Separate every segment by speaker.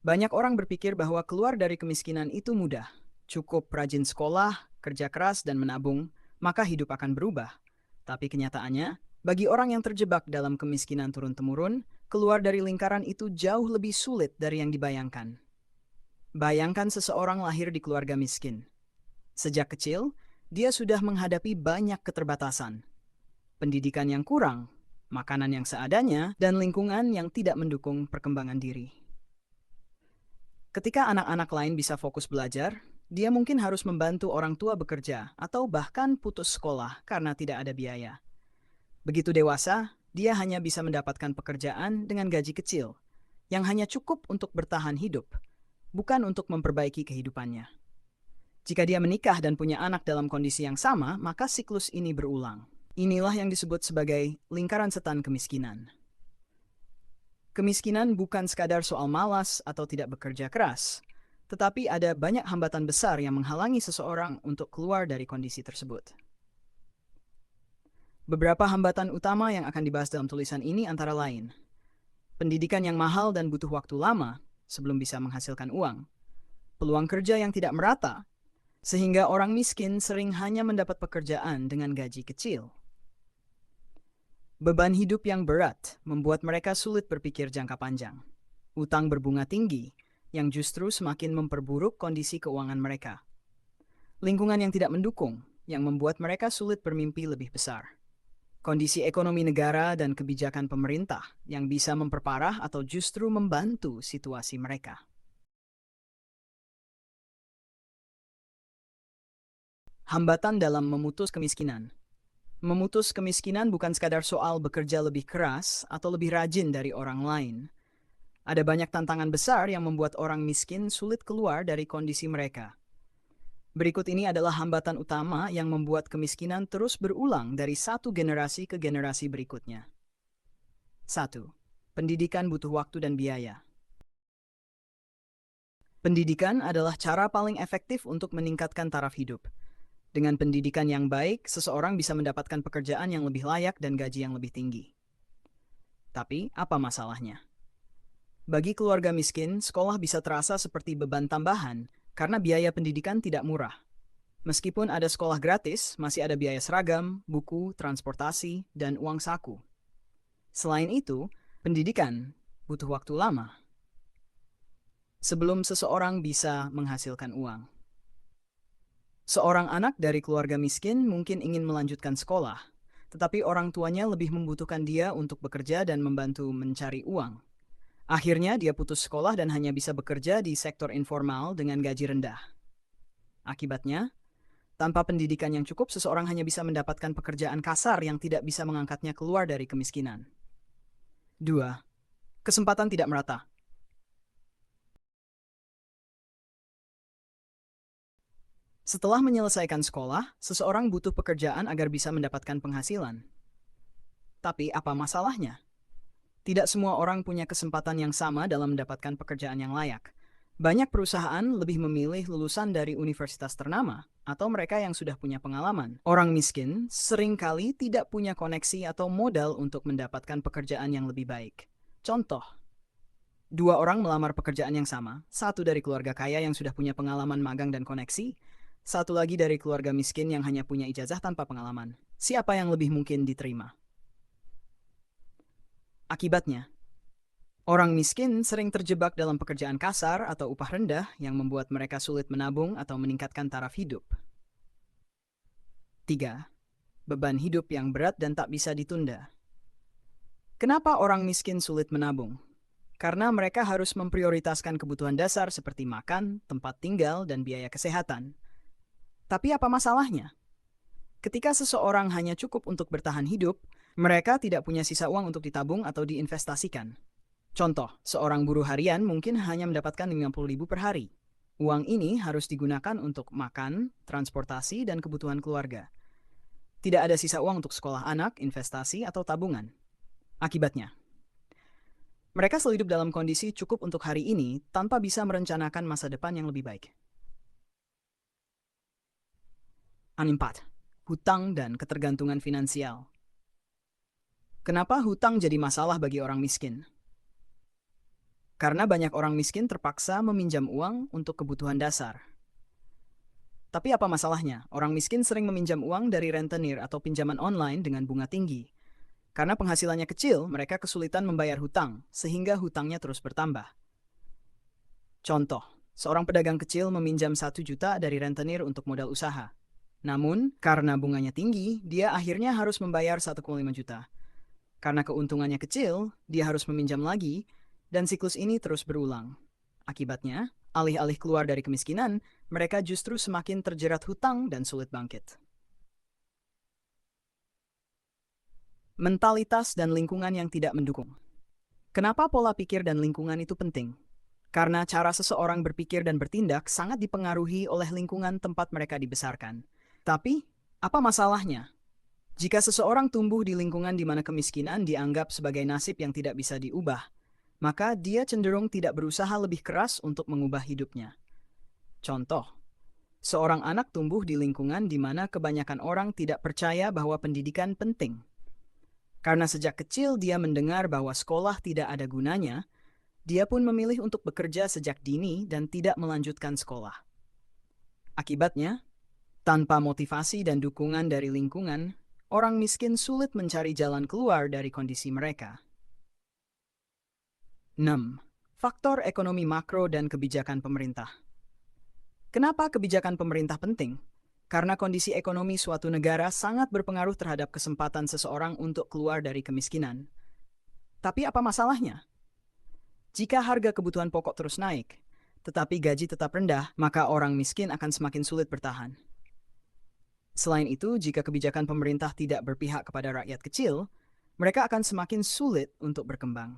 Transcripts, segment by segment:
Speaker 1: Banyak orang berpikir bahwa keluar dari kemiskinan itu mudah. Cukup rajin sekolah, kerja keras, dan menabung, maka hidup akan berubah. Tapi kenyataannya, bagi orang yang terjebak dalam kemiskinan turun-temurun, keluar dari lingkaran itu jauh lebih sulit dari yang dibayangkan. Bayangkan seseorang lahir di keluarga miskin. Sejak kecil, dia sudah menghadapi banyak keterbatasan. Pendidikan yang kurang, makanan yang seadanya, dan lingkungan yang tidak mendukung perkembangan diri. Ketika anak-anak lain bisa fokus belajar, dia mungkin harus membantu orang tua bekerja atau bahkan putus sekolah karena tidak ada biaya. Begitu dewasa, dia hanya bisa mendapatkan pekerjaan dengan gaji kecil, yang hanya cukup untuk bertahan hidup, bukan untuk memperbaiki kehidupannya. Jika dia menikah dan punya anak dalam kondisi yang sama, maka siklus ini berulang. Inilah yang disebut sebagai lingkaran setan kemiskinan. Kemiskinan bukan sekadar soal malas atau tidak bekerja keras, tetapi ada banyak hambatan besar yang menghalangi seseorang untuk keluar dari kondisi tersebut. Beberapa hambatan utama yang akan dibahas dalam tulisan ini antara lain, pendidikan yang mahal dan butuh waktu lama sebelum bisa menghasilkan uang, peluang kerja yang tidak merata, sehingga orang miskin sering hanya mendapat pekerjaan dengan gaji kecil. Beban hidup yang berat membuat mereka sulit berpikir jangka panjang. Utang berbunga tinggi, yang justru semakin memperburuk kondisi keuangan mereka. Lingkungan yang tidak mendukung, yang membuat mereka sulit bermimpi lebih besar. Kondisi ekonomi negara dan kebijakan pemerintah yang bisa memperparah atau justru membantu situasi mereka. Hambatan dalam memutus kemiskinan. Memutus kemiskinan bukan sekadar soal bekerja lebih keras atau lebih rajin dari orang lain. Ada banyak tantangan besar yang membuat orang miskin sulit keluar dari kondisi mereka. Berikut ini adalah hambatan utama yang membuat kemiskinan terus berulang dari satu generasi ke generasi berikutnya. 1. Pendidikan butuh waktu dan biaya. Pendidikan adalah cara paling efektif untuk meningkatkan taraf hidup. Dengan pendidikan yang baik, seseorang bisa mendapatkan pekerjaan yang lebih layak dan gaji yang lebih tinggi. Tapi, apa masalahnya? Bagi keluarga miskin, sekolah bisa terasa seperti beban tambahan karena biaya pendidikan tidak murah. Meskipun ada sekolah gratis, masih ada biaya seragam, buku, transportasi, dan uang saku. Selain itu, pendidikan butuh waktu lama sebelum seseorang bisa menghasilkan uang. Seorang anak dari keluarga miskin mungkin ingin melanjutkan sekolah, tetapi orang tuanya lebih membutuhkan dia untuk bekerja dan membantu mencari uang. Akhirnya dia putus sekolah dan hanya bisa bekerja di sektor informal dengan gaji rendah. Akibatnya, tanpa pendidikan yang cukup, seseorang hanya bisa mendapatkan pekerjaan kasar yang tidak bisa mengangkatnya keluar dari kemiskinan. 2. Kesempatan tidak merata. Setelah menyelesaikan sekolah, seseorang butuh pekerjaan agar bisa mendapatkan penghasilan. Tapi apa masalahnya? Tidak semua orang punya kesempatan yang sama dalam mendapatkan pekerjaan yang layak. Banyak perusahaan lebih memilih lulusan dari universitas ternama atau mereka yang sudah punya pengalaman. Orang miskin seringkali tidak punya koneksi atau modal untuk mendapatkan pekerjaan yang lebih baik. Contoh, dua orang melamar pekerjaan yang sama, satu dari keluarga kaya yang sudah punya pengalaman magang dan koneksi, satu lagi dari keluarga miskin yang hanya punya ijazah tanpa pengalaman. Siapa yang lebih mungkin diterima? Akibatnya, orang miskin sering terjebak dalam pekerjaan kasar atau upah rendah yang membuat mereka sulit menabung atau meningkatkan taraf hidup. 3. Beban hidup yang berat dan tak bisa ditunda. Kenapa orang miskin sulit menabung? Karena mereka harus memprioritaskan kebutuhan dasar seperti makan, tempat tinggal, dan biaya kesehatan. Tapi apa masalahnya? Ketika seseorang hanya cukup untuk bertahan hidup, mereka tidak punya sisa uang untuk ditabung atau diinvestasikan. Contoh, seorang buruh harian mungkin hanya mendapatkan 50.000 per hari. Uang ini harus digunakan untuk makan, transportasi, dan kebutuhan keluarga. Tidak ada sisa uang untuk sekolah anak, investasi, atau tabungan. Akibatnya, mereka selalu hidup dalam kondisi cukup untuk hari ini tanpa bisa merencanakan masa depan yang lebih baik. 4. Hutang dan ketergantungan finansial. Kenapa hutang jadi masalah bagi orang miskin? karena banyak orang miskin terpaksa meminjam uang untuk kebutuhan dasar. Tapi apa masalahnya? Orang miskin sering meminjam uang dari rentenir atau pinjaman online dengan bunga tinggi. Karena penghasilannya kecil, mereka kesulitan membayar hutang, sehingga hutangnya terus bertambah. Contoh, seorang pedagang kecil meminjam 1 juta dari rentenir untuk modal usaha. Namun, karena bunganya tinggi, dia akhirnya harus membayar 1,5 juta. Karena keuntungannya kecil, dia harus meminjam lagi, dan siklus ini terus berulang. Akibatnya, alih-alih keluar dari kemiskinan, mereka justru semakin terjerat hutang dan sulit bangkit. Mentalitas dan lingkungan yang tidak mendukung. Kenapa pola pikir dan lingkungan itu penting? Karena cara seseorang berpikir dan bertindak sangat dipengaruhi oleh lingkungan tempat mereka dibesarkan. Tapi, apa masalahnya? Jika seseorang tumbuh di lingkungan di mana kemiskinan dianggap sebagai nasib yang tidak bisa diubah, maka dia cenderung tidak berusaha lebih keras untuk mengubah hidupnya. Contoh, seorang anak tumbuh di lingkungan di mana kebanyakan orang tidak percaya bahwa pendidikan penting. Karena sejak kecil dia mendengar bahwa sekolah tidak ada gunanya, dia pun memilih untuk bekerja sejak dini dan tidak melanjutkan sekolah. Akibatnya, tanpa motivasi dan dukungan dari lingkungan, orang miskin sulit mencari jalan keluar dari kondisi mereka. 6. Faktor ekonomi makro dan kebijakan pemerintah. Kenapa kebijakan pemerintah penting? Karena kondisi ekonomi suatu negara sangat berpengaruh terhadap kesempatan seseorang untuk keluar dari kemiskinan. Tapi apa masalahnya? Jika harga kebutuhan pokok terus naik, tetapi gaji tetap rendah, maka orang miskin akan semakin sulit bertahan. Selain itu, jika kebijakan pemerintah tidak berpihak kepada rakyat kecil, mereka akan semakin sulit untuk berkembang.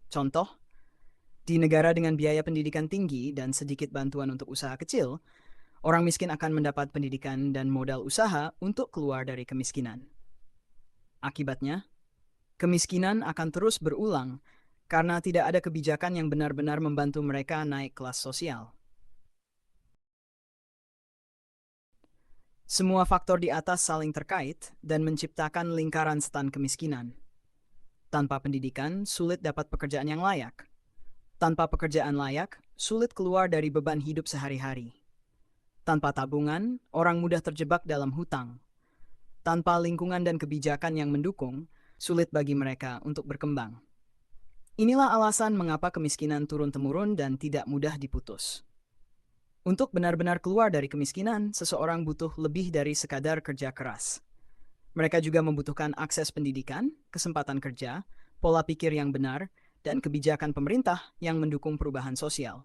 Speaker 1: Contoh, di negara dengan biaya pendidikan tinggi dan sedikit bantuan untuk usaha kecil, orang miskin akan mendapat pendidikan dan modal usaha untuk keluar dari kemiskinan. Akibatnya, kemiskinan akan terus berulang karena tidak ada kebijakan yang benar-benar membantu mereka naik kelas sosial. Semua faktor di atas saling terkait dan menciptakan lingkaran setan kemiskinan. Tanpa pendidikan, sulit dapat pekerjaan yang layak. Tanpa pekerjaan layak, sulit keluar dari beban hidup sehari-hari. Tanpa tabungan, orang mudah terjebak dalam hutang. Tanpa lingkungan dan kebijakan yang mendukung, sulit bagi mereka untuk berkembang. Inilah alasan mengapa kemiskinan turun-temurun dan tidak mudah diputus. Untuk benar-benar keluar dari kemiskinan, seseorang butuh lebih dari sekadar kerja keras. Mereka juga membutuhkan akses pendidikan, kesempatan kerja, pola pikir yang benar, dan kebijakan pemerintah yang mendukung perubahan sosial.